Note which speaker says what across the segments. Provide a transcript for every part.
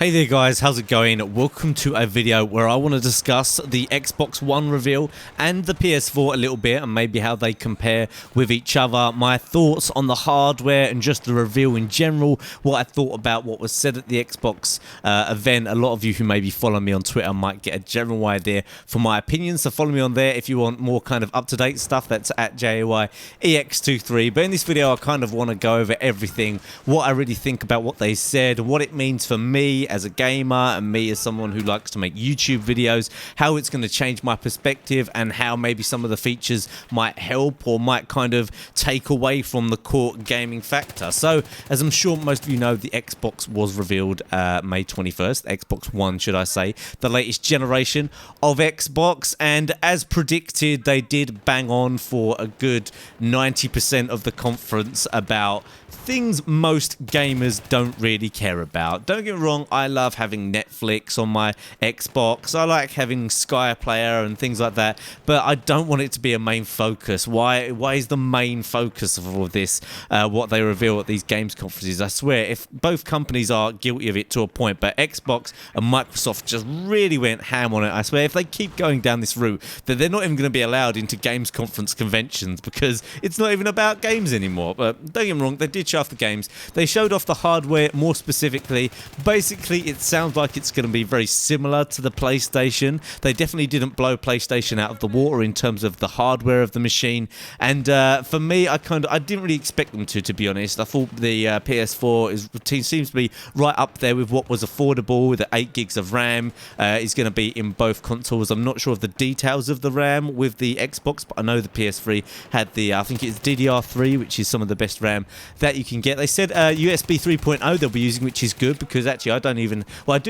Speaker 1: Hey there guys, how's it going? Welcome to a video where I want to discuss the Xbox One reveal and the PS4 a little bit and maybe how they compare with each other, my thoughts on the hardware and just the reveal in general, what I thought about what was said at the Xbox event. A lot of you who maybe follow me on Twitter might get a general idea for my opinions, so follow me on there if you want more kind of up-to-date stuff. That's at JAYEX23. But in this video I kind of want to go over everything, what I really think about what they said, what it means for me as a gamer and me as someone who likes to make YouTube videos, how it's going to change my perspective and how maybe some of the features might help or might kind of take away from the core gaming factor. So as I'm sure most of you know, the Xbox was revealed May 21st, Xbox One should I say, the latest generation of Xbox, and as predicted they did bang on for a good 90% of the conference about things most gamers don't really care about. Don't get me wrong, I love having Netflix on my Xbox, I like having Sky Player and things like that, but I don't want it to be a main focus. Why is the main focus of all of this what they reveal at these games conferences? I swear, if both companies are guilty of it to a point, but Xbox and Microsoft just really went ham on it. I swear, if they keep going down this route, that they're not even going to be allowed into games conference conventions because it's not even about games anymore. But don't get me wrong, they did show off the games. They showed off the hardware more specifically. Basically, it sounds like it's going to be very similar to the PlayStation. They definitely didn't blow PlayStation out of the water in terms of the hardware of the machine. And for me, I didn't really expect them to be honest. I thought the PS4 seems to be right up there with what was affordable, with the 8 gigs of RAM. Is going to be in both consoles. I'm not sure of the details of the RAM with the Xbox, but I know the PS3 had the, I think it's DDR3, which is some of the best RAM that you can get. They said USB 3.0 they'll be using, which is good because actually I do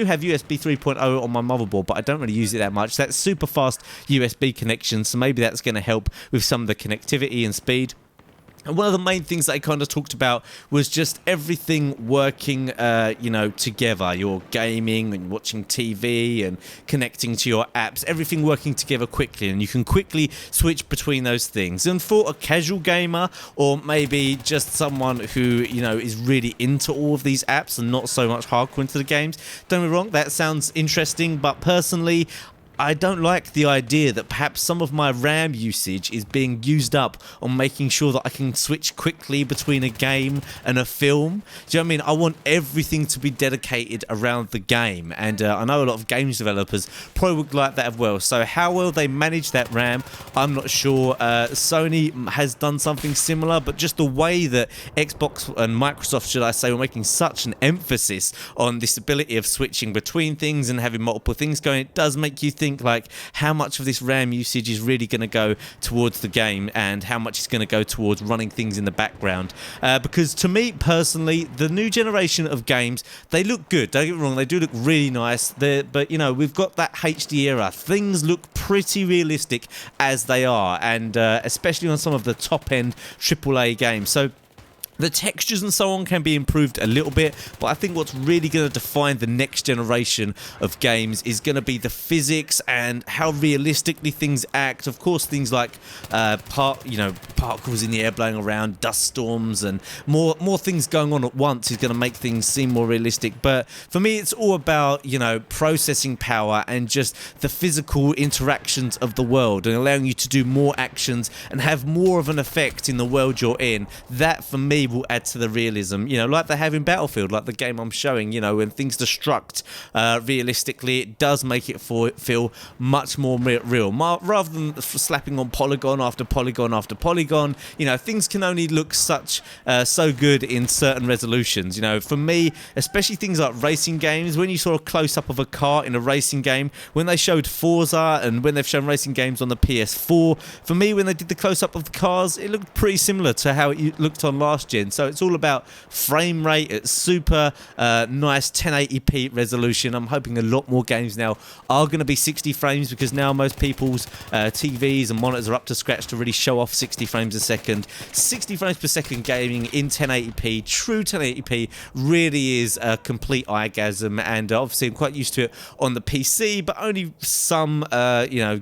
Speaker 1: have USB 3.0 on my motherboard, but I don't really use it that much. That's super fast USB connection, so maybe that's going to help with some of the connectivity and speed. And one of the main things they kind of talked about was just everything working, together. Your gaming and watching TV and connecting to your apps, everything working together quickly, and you can quickly switch between those things. And for a casual gamer, or maybe just someone who, is really into all of these apps and not so much hardcore into the games, don't get me wrong, that sounds interesting, but personally, I don't like the idea that perhaps some of my RAM usage is being used up on making sure that I can switch quickly between a game and a film. Do you know what I mean? I want everything to be dedicated around the game, and I know a lot of games developers probably would like that as well. So how well they manage that RAM, I'm not sure. Sony has done something similar, but just the way that Xbox and Microsoft, should I say, were making such an emphasis on this ability of switching between things and having multiple things going, it does make you think like how much of this RAM usage is really going to go towards the game and how much is going to go towards running things in the background, because to me personally, the new generation of games, they look good, don't get me wrong, they do look really nice, but we've got that HD era, things look pretty realistic as they are, and especially on some of the top end AAA games. So the textures and so on can be improved a little bit, but I think what's really going to define the next generation of games is going to be the physics and how realistically things act. Of course, things like particles in the air blowing around, dust storms, and more things going on at once is going to make things seem more realistic. But for me, it's all about processing power and just the physical interactions of the world and allowing you to do more actions and have more of an effect in the world you're in. That for me will add to the realism, like they have in Battlefield, like the game I'm showing. When things destruct realistically, it does make it feel much more real, rather than slapping on polygon after polygon after polygon. Things can only look so good in certain resolutions. For me, especially things like racing games, when you saw a close-up of a car in a racing game, when they showed Forza and when they've shown racing games on the PS4, for me, when they did the close-up of the cars, it looked pretty similar to how it looked on last gen. So it's all about frame rate at super nice 1080p resolution. I'm hoping a lot more games now are going to be 60 frames because now most people's TVs and monitors are up to scratch to really show off 60 frames a second. 60 frames per second gaming in 1080p, true 1080p, really is a complete orgasm, and obviously I'm quite used to it on the PC, but only some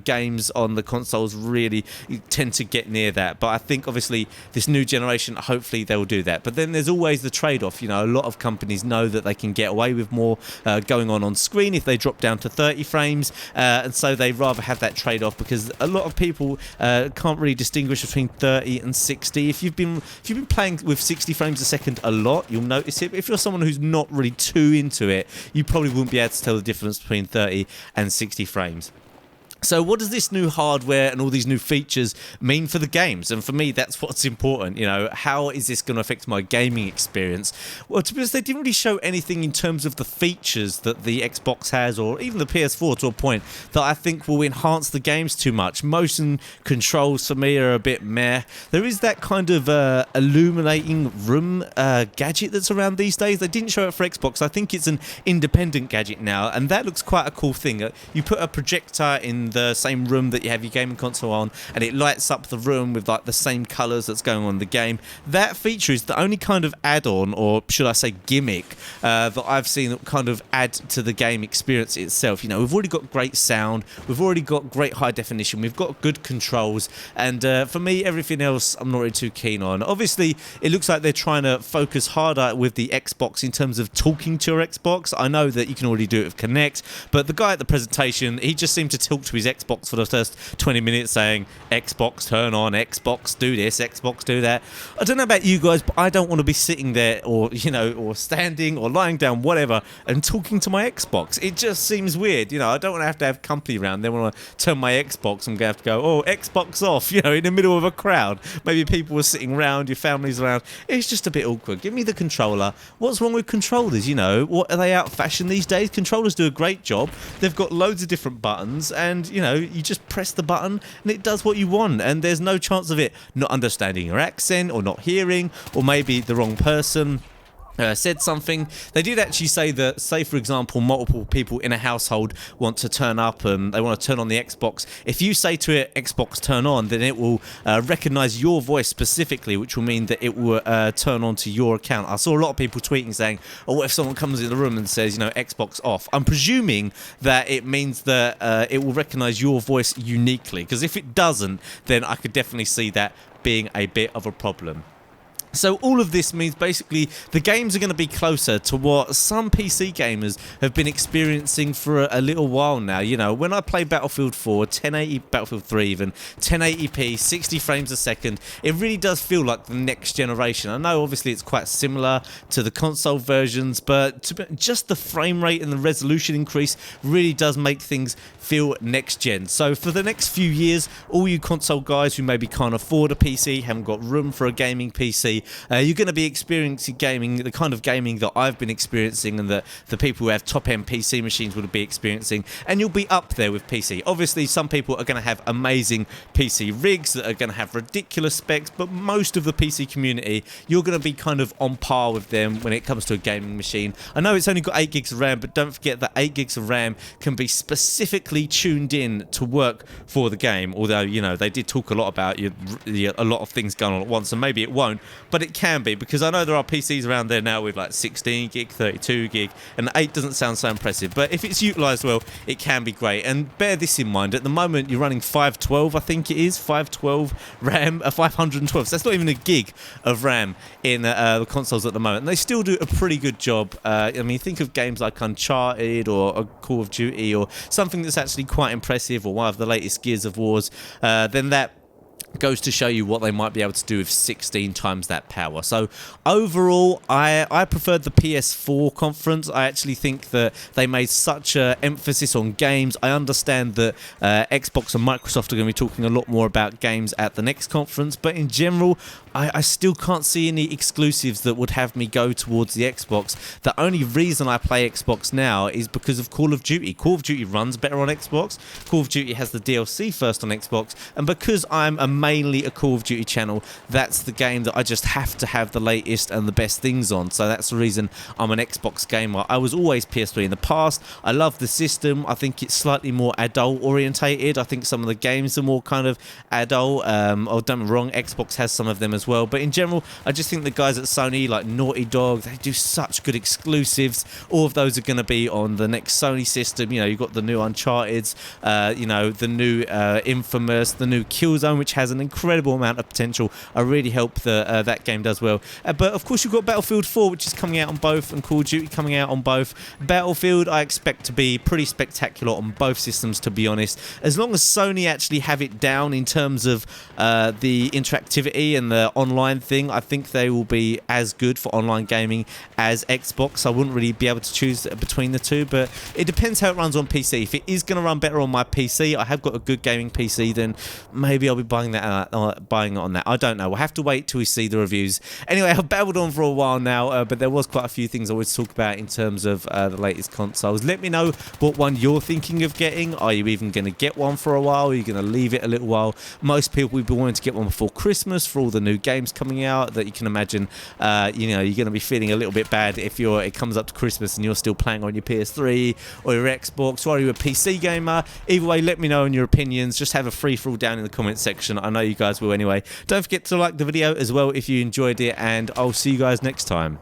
Speaker 1: games on the consoles really tend to get near that. But I think obviously this new generation, hopefully they'll they'll do that. But then there's always the trade-off. You know, a lot of companies know that they can get away with more going on screen if they drop down to 30 frames, and so they rather have that trade-off, because a lot of people can't really distinguish between 30 and 60. If you've been playing with 60 frames a second a lot, you'll notice it. But if you're someone who's not really too into it, you probably wouldn't be able to tell the difference between 30 and 60 frames. So what does this new hardware and all these new features mean for the games? And for me, that's what's important. You know, how is this going to affect my gaming experience? Well, to be honest, they didn't really show anything in terms of the features that the Xbox has, or even the PS4 to a point, that I think will enhance the games too much. Motion controls for me are a bit meh. There is that kind of illuminating room gadget that's around these days. They didn't show it for Xbox. I think it's an independent gadget now, and that looks quite a cool thing. You put a projector in the same room that you have your gaming console on, and it lights up the room with like the same colors that's going on in the game. That feature is the only kind of add-on, or should I say gimmick, that I've seen that kind of add to the game experience itself. You know, we've already got great sound, we've already got great high definition, we've got good controls, and for me, everything else I'm not really too keen on. Obviously, it looks like they're trying to focus harder with the Xbox in terms of talking to your Xbox. I know that you can already do it with Kinect, but the guy at the presentation, he just seemed to talk to his Xbox for the first 20 minutes saying, Xbox turn on, Xbox do this, Xbox do that. I don't know about you guys, but I don't want to be sitting there, or you know, or standing or lying down, whatever, and talking to my Xbox. It just seems weird. You know, I don't want to have company around. Then when I turn my Xbox, I'm going to have to go, oh, Xbox off, you know, in the middle of a crowd. Maybe people were sitting around, your family's around. It's just a bit awkward. Give me the controller. What's wrong with controllers? You know, what are they out of fashion these days? Controllers do a great job. They've got loads of different buttons, and you know, you just press the button and it does what you want, and there's no chance of it not understanding your accent, or not hearing, or maybe the wrong person said something. They did actually say that, say for example, multiple people in a household want to turn up and they want to turn on the Xbox. If you say to it, Xbox turn on, then it will recognize your voice specifically, which will mean that it will turn on to your account. I saw a lot of people tweeting saying, oh, what if someone comes in the room and says, you know, Xbox off? I'm presuming that it means that it will recognize your voice uniquely, because if it doesn't, then I could definitely see that being a bit of a problem. So all of this means basically the games are going to be closer to what some PC gamers have been experiencing for a little while now. You know, when I play Battlefield 4, 1080, Battlefield 3 even, 1080p, 60 frames a second, it really does feel like the next generation. I know obviously it's quite similar to the console versions, but just the frame rate and the resolution increase really does make things feel next gen. So for the next few years, all you console guys who maybe can't afford a PC, haven't got room for a gaming PC, you're going to be experiencing gaming, the kind of gaming that I've been experiencing and that the people who have top-end PC machines will be experiencing, and you'll be up there with PC. Obviously, some people are going to have amazing PC rigs that are going to have ridiculous specs, but most of the PC community, you're going to be kind of on par with them when it comes to a gaming machine. I know it's only got 8 gigs of RAM, but don't forget that 8 gigs of RAM can be specifically tuned in to work for the game, although, you know, they did talk a lot about a lot of things going on at once, and maybe it won't, but it can be, because I know there are PCs around there now with like 16 gig, 32 gig, and 8 doesn't sound so impressive, but if it's utilised well, it can be great. And bear this in mind, at the moment you're running 512, I think it is, 512 RAM, 512, so that's not even a gig of RAM in the consoles at the moment, and they still do a pretty good job. I mean, think of games like Uncharted or a Call of Duty or something that's actually quite impressive, or one of the latest Gears of Wars, then that goes to show you what they might be able to do with 16 times that power. So overall, I preferred the PS4 conference. I actually think that they made such an emphasis on games. I understand that Xbox and Microsoft are going to be talking a lot more about games at the next conference, but in general, I still can't see any exclusives that would have me go towards the Xbox. The only reason I play Xbox now is because of Call of Duty. Call of Duty runs better on Xbox. Call of Duty has the DLC first on Xbox, and because I'm mainly a Call of Duty channel, that's the game that I just have to have the latest and the best things on. So that's the reason I'm an Xbox gamer. I was always PS3 in the past. I love the system. I think it's slightly more adult orientated. I think some of the games are more kind of adult. Oh, don't get me wrong, Xbox has some of them as well, but in general, I just think the guys at Sony, like Naughty Dog, they do such good exclusives. All of those are going to be on the next Sony system. You know, you've got the new Uncharted, you know, the new Infamous, the new Killzone, which has has an incredible amount of potential. I really hope that that game does well. But of course, you've got Battlefield 4, which is coming out on both, and Call of Duty coming out on both. Battlefield, I expect to be pretty spectacular on both systems, to be honest. As long as Sony actually have it down in terms of the interactivity and the online thing, I think they will be as good for online gaming as Xbox. I wouldn't really be able to choose between the two, but it depends how it runs on PC. If it is going to run better on my PC, I have got a good gaming PC, then maybe I'll be buying that buying it on that. I don't know. We'll have to wait till we see the reviews. Anyway, I've babbled on for a while now, but there was quite a few things I wanted to talk about in terms of the latest consoles. Let me know what one you're thinking of getting. Are you even going to get one for a while? Are you going to leave it a little while? Most people will be wanting to get one before Christmas for all the new games coming out that you can imagine. You know, you're going to be feeling a little bit bad if it comes up to Christmas and you're still playing on your PS3 or your Xbox, or are you a PC gamer? Either way, let me know in your opinions. Just have a free-for-all down in the comments section. I know you guys will anyway. Don't forget to like the video as well if you enjoyed it, and I'll see you guys next time.